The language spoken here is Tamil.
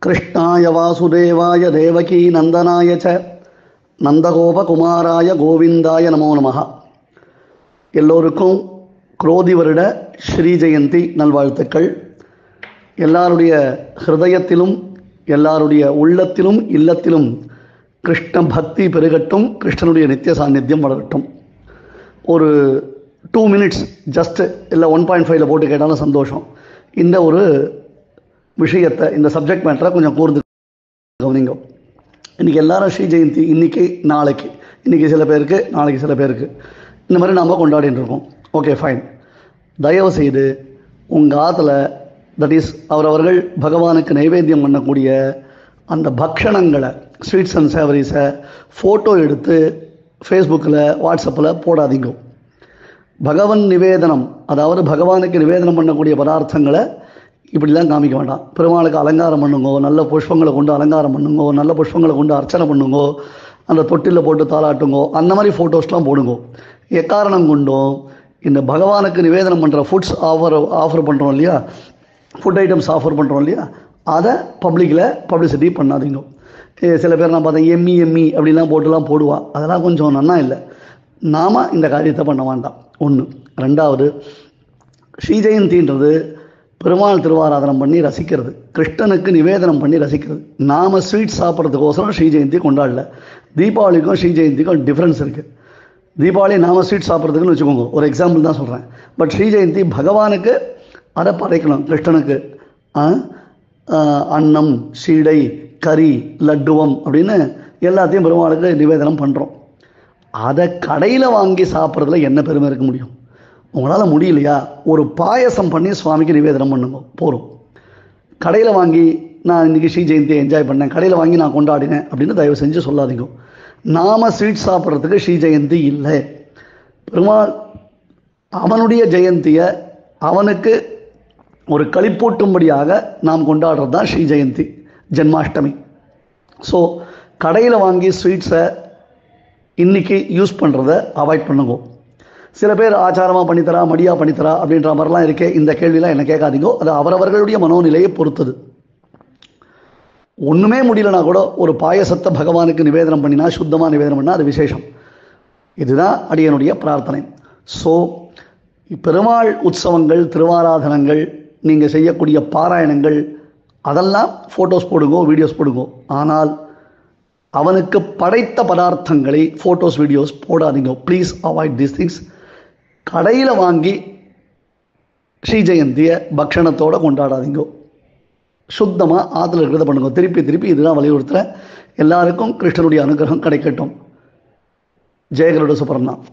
கிருஷ்ணாய வாசுதேவாய தேவகி நந்தனாய ச நந்தகோபகுமாராய கோவிந்தாய நமோ நமஹ. எல்லோருக்கும் குரோதி வருட ஸ்ரீ ஜெயந்தி நல்வாழ்த்துக்கள். எல்லாருடைய ஹிருதயத்திலும் எல்லாருடைய உள்ளத்திலும் இல்லத்திலும் கிருஷ்ண பக்தி பெருகட்டும், கிருஷ்ணனுடைய நித்திய சாநித்தியம் வளரட்டும். ஒரு 2 minutes ஜஸ்ட்டு இல்லை 1.5 போட்டு கேட்டாலும் சந்தோஷம். இந்த ஒரு விஷயத்தை, இந்த சப்ஜெக்ட் மேட்டரை கொஞ்சம் கூர்ந்து கவனிங்க. இன்றைக்கி எல்லாரும் ஸ்ரீ ஜெயந்தி, இன்றைக்கி நாளைக்கு, இன்றைக்கி சில பேருக்கு, நாளைக்கு சில பேருக்கு, இந்த மாதிரி நாம் கொண்டாடிட்டு இருக்கோம். Okay, fine. தயவு செய்து உங்கள் ஆற்றுல, தட் இஸ் அவரவர்கள் பகவானுக்கு நைவேத்தியம் பண்ணக்கூடிய அந்த பக்ஷணங்களை, ஸ்வீட்ஸ் அண்ட் சேவரிஸை ஃபோட்டோ எடுத்து ஃபேஸ்புக்கில், வாட்ஸ்அப்பில் போடாதீங்க. பகவன் நிவேதனம், அதாவது பகவானுக்கு நிவேதனம் பண்ணக்கூடிய பதார்த்தங்களை இப்படிலாம் காமிக்க வேண்டாம். பெருமாளுக்கு அலங்காரம் பண்ணுங்கோ, நல்ல புஷ்பங்களை கொண்டு அலங்காரம் பண்ணுங்கோ, நல்ல புஷ்பங்களை கொண்டு அர்ச்சனை பண்ணுங்கோ, அந்த தொட்டிலில் போட்டு தாளாட்டுங்கோ, அந்த மாதிரி ஃபோட்டோஸ்லாம் போடுங்கோ. எக்காரணம் கொண்டும் இந்த பகவானுக்கு நிவேதனம் பண்ணுற ஃபுட்ஸ் ஆஃபர் பண்ணுறோம் இல்லையா, ஃபுட் ஐட்டம்ஸ் ஆஃபர் பண்ணுறோம் இல்லையா, அதை பப்ளிக்கில் பப்ளிசிட்டி பண்ணாதீங்க. சில பேர் நான் பார்த்தேன், எம்மி அப்படிலாம் போட்டுலாம் போடுவா, அதெல்லாம் கொஞ்சம் நன்னா இல்லை. நாம் இந்த காரியத்தை பண்ண வேண்டாம். ஒன்று. ரெண்டாவது, ஸ்ரீ ஜெயந்தின்றது பெருமாள் திருவாராதனம் பண்ணி ரசிக்கிறது, கிருஷ்ணனுக்கு நிவேதனம் பண்ணி ரசிக்கிறது. நாம் ஸ்வீட் சாப்பிட்றதுக்கோசரம் ஸ்ரீ ஜெயந்தி கொண்டாடல. தீபாவளிக்கும் ஸ்ரீ ஜெயந்திக்கும் டிஃப்ரென்ஸ் இருக்குது. தீபாவளி நாம் ஸ்வீட் சாப்பிட்றதுக்குன்னு வச்சுக்கோங்க, ஒரு எக்ஸாம்பிள் தான் சொல்கிறேன். பட் ஸ்ரீ ஜெயந்தி பகவானுக்கு அதை படைக்கணும். கிருஷ்ணனுக்கு அன்னம், சீடை, கறி, லட்டுவம் அப்படின்னு எல்லாத்தையும் பெருமாளுக்கு நிவேதனம் பண்ணுறோம். அதை கடையில் வாங்கி சாப்பிட்றதுல என்ன பெருமை இருக்க முடியும்? உங்களால் முடியலையா, ஒரு பாயசம் பண்ணி சுவாமிக்கு நிவேதனம் பண்ணுங்க, போகிறோம். கடையில் வாங்கி நான் இன்றைக்கி ஸ்ரீ ஜெயந்தியை என்ஜாய் பண்ணேன், கடையில் வாங்கி நான் கொண்டாடினேன் அப்படின்னு தயவு செஞ்சு சொல்லாதீங்க. நாம் ஸ்வீட் சாப்பிட்றதுக்கு ஸ்ரீ ஜெயந்தி இல்லை. பெருமாள் அவனுடைய ஜெயந்தியை அவனுக்கு ஒரு களிப்பூட்டும்படியாக நாம் கொண்டாடுறது தான் ஸ்ரீ ஜெயந்தி, ஜென்மாஷ்டமி. ஸோ கடையில் வாங்கி ஸ்வீட்ஸை இன்றைக்கி யூஸ் பண்ணுறதை அவாய்ட் பண்ணுங்க. சில பேர் ஆச்சாரமாக பண்ணித்தரா, மடியாக பண்ணித்தரா அப்படின்ற மாதிரிலாம் இருக்கே, இந்த கேள்வியெலாம் என்ன கேட்காதீங்கோ. அது அவரவர்களுடைய மனோநிலையை பொறுத்தது. ஒன்றுமே முடியலனா கூட ஒரு பாயசத்தை பகவானுக்கு நிவேதனம் பண்ணினா, சுத்தமாக நிவேதனம் பண்ணால் அது விசேஷம். இதுதான் அடியனுடைய பிரார்த்தனை. ஸோ பெருமாள் உற்சவங்கள், திருவாராதனங்கள், நீங்கள் செய்யக்கூடிய பாராயணங்கள், அதெல்லாம் ஃபோட்டோஸ் போடுங்கோ, வீடியோஸ் போடுங்கோ. ஆனால் அவனுக்கு படைத்த பதார்த்தங்களை ஃபோட்டோஸ், வீடியோஸ் போடாதீங்க. Please avoid these things. கடையில் வாங்கி ஸ்ரீ ஜெயந்தியை பக்ஷணத்தோடு கொண்டாடாதீங்க. சுத்தமாக ஆற்றுல இருக்கிறத பண்ணுங்க. திருப்பி இதுதான் வலியுறுத்துகிறேன். எல்லாருக்கும் கிருஷ்ணனுடைய அனுகிரகம் கிடைக்கட்டும். ஜெயகருட சுப்ரமணியம்.